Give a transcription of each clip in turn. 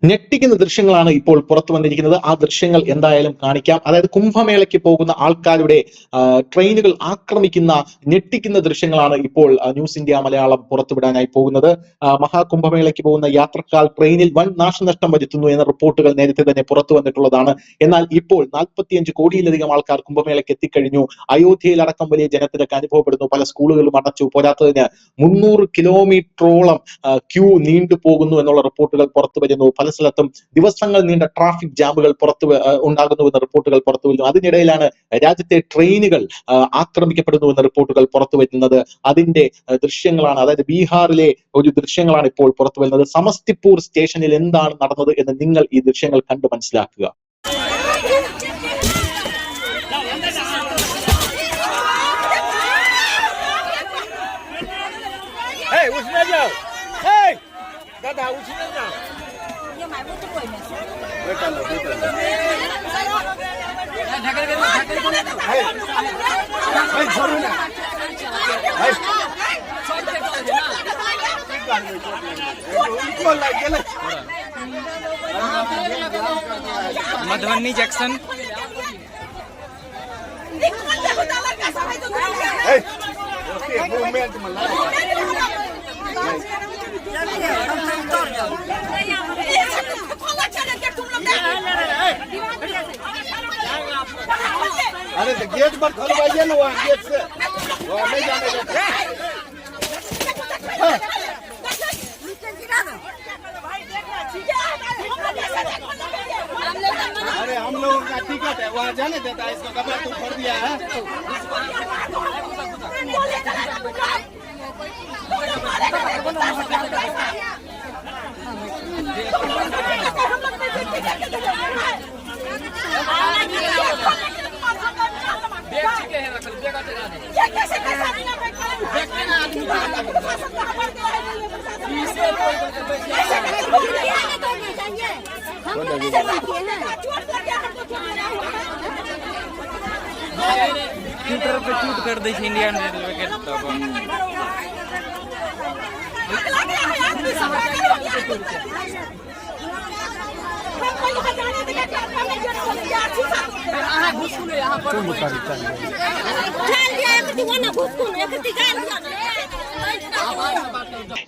ഞെട്ടിക്കുന്ന ദൃശ്യങ്ങളാണ് ഇപ്പോൾ പുറത്തു വന്നിരിക്കുന്നത്. ആ ദൃശ്യങ്ങൾ എന്തായാലും കാണിക്കാം. അതായത് കുംഭമേളയ്ക്ക് പോകുന്ന ആൾക്കാരുടെ ട്രെയിനുകൾ ആക്രമിക്കുന്ന ഞെട്ടിക്കുന്ന ദൃശ്യങ്ങളാണ് ഇപ്പോൾ ന്യൂസ് ഇന്ത്യ മലയാളം പുറത്തുവിടാനായി പോകുന്നത്. മഹാകുംഭമേളയ്ക്ക് പോകുന്ന യാത്രക്കാർ ട്രെയിനിൽ വൻ നാശനഷ്ടം വരുത്തുന്നു എന്ന റിപ്പോർട്ടുകൾ നേരത്തെ തന്നെ പുറത്തു വന്നിട്ടുള്ളതാണ്. എന്നാൽ ഇപ്പോൾ 45 കോടിയിലധികം ആൾക്കാർ കുംഭമേളയ്ക്ക് എത്തിക്കഴിഞ്ഞു. അയോധ്യയിൽ അടക്കം വലിയ ജനത്തിരക്ക് അനുഭവപ്പെടുന്നു. പല സ്കൂളുകളും അടച്ചു. പോരാത്തതിന് 300 കിലോമീറ്ററോളം ക്യൂ നീണ്ടു പോകുന്നു എന്നുള്ള റിപ്പോർട്ടുകൾ പുറത്തു വരുന്നു. പല സ്ഥലത്തും ദിവസങ്ങൾ നീണ്ട ട്രാഫിക് ജാമുകൾ ഉണ്ടാകുന്നുവെന്ന റിപ്പോർട്ടുകൾ പുറത്തു വരുന്നു. അതിനിടയിലാണ് രാജ്യത്തെ ട്രെയിനുകൾ ആക്രമിക്കപ്പെടുന്നുവെന്ന റിപ്പോർട്ടുകൾ പുറത്തു വരുന്നത്. അതിന്റെ ദൃശ്യങ്ങളാണ്, അതായത് ബീഹാറിലെ ഒരു ദൃശ്യങ്ങളാണ് ഇപ്പോൾ പുറത്തു വരുന്നത്. സമസ്തിപൂർ സ്റ്റേഷനിൽ എന്താണ് നടന്നത് എന്ന് നിങ്ങൾ ഈ ദൃശ്യങ്ങൾ കണ്ടു മനസ്സിലാക്കുക. दादा उठिन न यो माइबो त कोइ न बेटा ल बेटा ल ढाकर के हे हे छोड्नु न हे छोड के को लाग्यो मधुबनी जंक्शन हे ओके मूवमेंट मला अरे तो गेट पर खोलवाइए ना, वहाँ गेट से वहाँ नहीं जाने देते। अरे हम लोगों का टिकट है, वहाँ जाने देता है। इसका कपड़ा तो खोल दिया है। ट्विटर पे ट्वीट कर दी इंडियन रेलवे के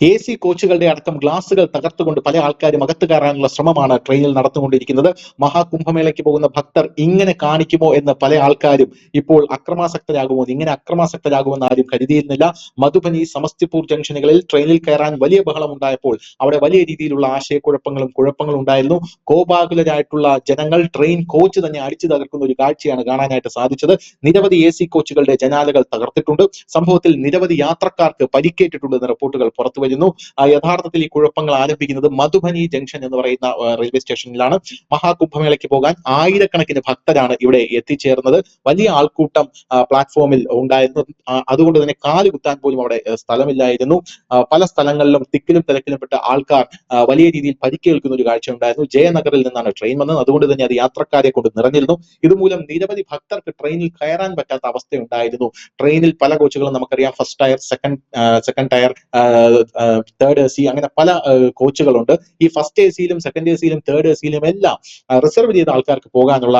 AC കോച്ചുകളുടെ അടക്കം ഗ്ലാസുകൾ തകർത്തുകൊണ്ട് പല ആൾക്കാരും അകത്ത് കയറാനുള്ള ശ്രമമാണ് ട്രെയിനിൽ നടന്നുകൊണ്ടിരിക്കുന്നത്. മഹാകുംഭമേളയ്ക്ക് പോകുന്ന ഭക്തർ ഇങ്ങനെ കാണിക്കുമോ എന്ന് പല ആൾക്കാരും ഇപ്പോൾ അക്രമാസക്തരാകുമോ, ഇങ്ങനെ അക്രമാസക്തരാകുമെന്ന് ആരും കരുതിയിരുന്നില്ല. മധുബനി, സമസ്തിപൂർ ജംഗ്ഷനുകളിൽ ട്രെയിനിൽ കയറാൻ വലിയ ബഹളം ഉണ്ടായപ്പോൾ അവിടെ വലിയ രീതിയിലുള്ള കുഴപ്പങ്ങളും ഉണ്ടായിരുന്നു. കോപാകുലരായിട്ടുള്ള ജനങ്ങൾ ട്രെയിൻ കോച്ച് തന്നെ അടിച്ചു തകർക്കുന്ന ഒരു കാഴ്ചയാണ് കാണാനായിട്ട് സാധിച്ചത്. നിരവധി AC കോച്ചുകളുടെ ജനാലകൾ തകർത്തിട്ടുണ്ട്. സംഭവത്തിൽ നിരവധി യാത്രക്കാർക്ക് പരിക്കേറ്റിട്ടുണ്ടെന്ന് റിപ്പോർട്ടുകൾ പുറത്തു വരുന്നു. യഥാർത്ഥത്തിൽ ഈ കുഴപ്പങ്ങൾ ആരംഭിക്കുന്നത് മധുബനി ജംഗ്ഷൻ എന്ന് പറയുന്ന റെയിൽവേ സ്റ്റേഷനിലാണ്. മഹാകുംഭമേളയ്ക്ക് പോകാൻ ആയിരക്കണക്കിന് ഭക്തരാണ് ഇവിടെ എത്തിച്ചേർന്നത്. വലിയ ആൾക്കൂട്ടം പ്ലാറ്റ്ഫോമിൽ ഉണ്ടായിരുന്നു. അതുകൊണ്ട് തന്നെ കാല് കുത്താൻ പോലും അവിടെ സ്ഥലമില്ലായിരുന്നു. പല സ്ഥലങ്ങളിലും തിക്കിലും തിരക്കിലും പെട്ട ആൾക്കാർ വലിയ രീതിയിൽ പരിക്കേൽക്കുന്ന ഒരു കാഴ്ച ഉണ്ടായിരുന്നു. ജയനഗറിൽ നിന്നാണ് ട്രെയിൻ വന്നത്. അതുകൊണ്ട് തന്നെ അത് യാത്രക്കാരെ കൊണ്ട് നിറഞ്ഞിരുന്നു. ഇതുമൂലം നിരവധി ഭക്തർക്ക് ട്രെയിനിൽ കയറാൻ പറ്റാത്ത അവസ്ഥയുണ്ടായിരുന്നു. ട്രെയിനിൽ പല കോച്ചുകളും നമുക്കറിയാം, first tier, second tier, third AC, അങ്ങനെ പല കോച്ചുകളുണ്ട്. ഈ ഫസ്റ്റ് AC-യിലും സെക്കൻഡ് AC-യിലും തേർഡ് AC-യിലും എല്ലാം റിസർവ് ചെയ്ത ആൾക്കാർക്ക് പോകാനുള്ള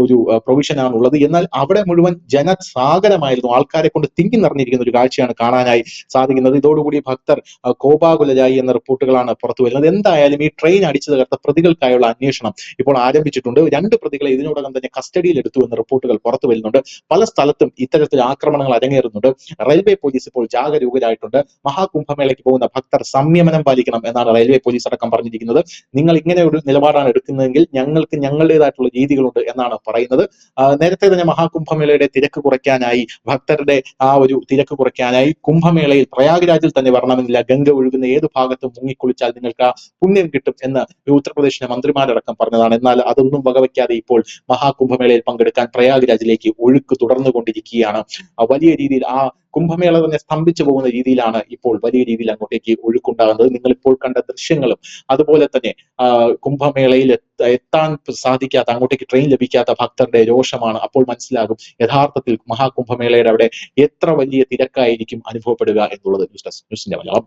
ഒരു പ്രൊവിഷനാണ് ഉള്ളത്. എന്നാൽ അവിടെ മുഴുവൻ ജനസാഗരമായിരുന്നു. ആൾക്കാരെ കൊണ്ട് തിങ്ങി നിറഞ്ഞിരിക്കുന്ന ഒരു കാഴ്ചയാണ് കാണാനായി സാധിക്കുന്നത്. ഇതോടുകൂടി ഭക്തർ കോപാകുലരായി എന്ന റിപ്പോർട്ടുകളാണ് പുറത്തു വരുന്നത്. എന്തായാലും ഈ ട്രെയിൻ അടിച്ചു തകർത്ത പ്രതികൾക്കായുള്ള അന്വേഷണം ഇപ്പോൾ ആരംഭിച്ചിട്ടുണ്ട്. 2 പ്രതികളെ ഇതിനോടകം തന്നെ കസ്റ്റഡിയിൽ എടുത്തു എന്ന റിപ്പോർട്ടുകൾ പുറത്തു വരുന്നുണ്ട്. പല സ്ഥലത്തും ഇത്തരത്തിൽ ആക്രമണങ്ങൾ അരങ്ങേറുന്നുണ്ട്. റെയിൽവേ പോലീസ് ഇപ്പോൾ ജാഗരൂകരായിട്ടുണ്ട്. മഹാകുംഭമേളയ്ക്ക് പോകുന്ന ഭക്തർ സംയമനം പാലിക്കണം എന്നാണ് റെയിൽവേ പോലീസ് അടക്കം പറഞ്ഞിരിക്കുന്നത്. നിങ്ങൾ ഇങ്ങനെ ഒരു നിലപാടാണ് എടുക്കുന്നതെങ്കിൽ ഞങ്ങൾക്ക് ഞങ്ങളുടേതായിട്ടുള്ള രീതികളുണ്ട് എന്നാണ് പറയുന്നത്. നേരത്തെ തന്നെ മഹാകുംഭമേളയുടെ തിരക്ക് കുറയ്ക്കാനായി, ഭക്തരുടെ ആ ഒരു തിരക്ക് കുറയ്ക്കാനായി കുംഭമേളയിൽ പ്രയാഗ്രാജിൽ തന്നെ വരണമെന്നില്ല. ഗംഗ ഒഴുകുന്ന ഏത് ഭാഗത്തും മുങ്ങിക്കുളിച്ചാൽ നിങ്ങൾക്ക് ആ പുണ്യം കിട്ടും എന്ന് ഉത്തർപ്രദേശിലെ മന്ത്രിമാരടക്കം പറഞ്ഞതാണ്. എന്നാൽ അതൊന്നും വകവയ്ക്കാതെ ഇപ്പോൾ മഹാകുംഭമേളയിൽ പങ്കെടുക്കാൻ പ്രയാഗ്രാജിലേക്ക് ഒഴുക്ക് തുടർന്നുകൊണ്ടിരിക്കുകയാണ്. വലിയ രീതിയിൽ ആ കുംഭമേള തന്നെ സ്തംഭിച്ചു പോകുന്ന രീതിയിലാണ് ഇപ്പോൾ വലിയ രീതിയിൽ അങ്ങോട്ടേക്ക് ഒഴുക്കുണ്ടാകുന്നത്. നിങ്ങൾ ഇപ്പോൾ കണ്ട ദൃശ്യങ്ങളും അതുപോലെ തന്നെ കുംഭമേളയിൽ എത്താൻ സാധിക്കാത്ത, അങ്ങോട്ടേക്ക് ട്രെയിൻ ലഭിക്കാത്ത ഭക്തരുടെ രോഷമാണ്. അപ്പോൾ മനസ്സിലാകും യഥാർത്ഥത്തിൽ മഹാകുംഭമേളയുടെ അവിടെ എത്ര വലിയ തിരക്കായിരിക്കും അനുഭവപ്പെടുക എന്നുള്ളത്. ന്യൂസ് ഡെസ്ക്, ന്യൂസിന്റെ മലയാളം.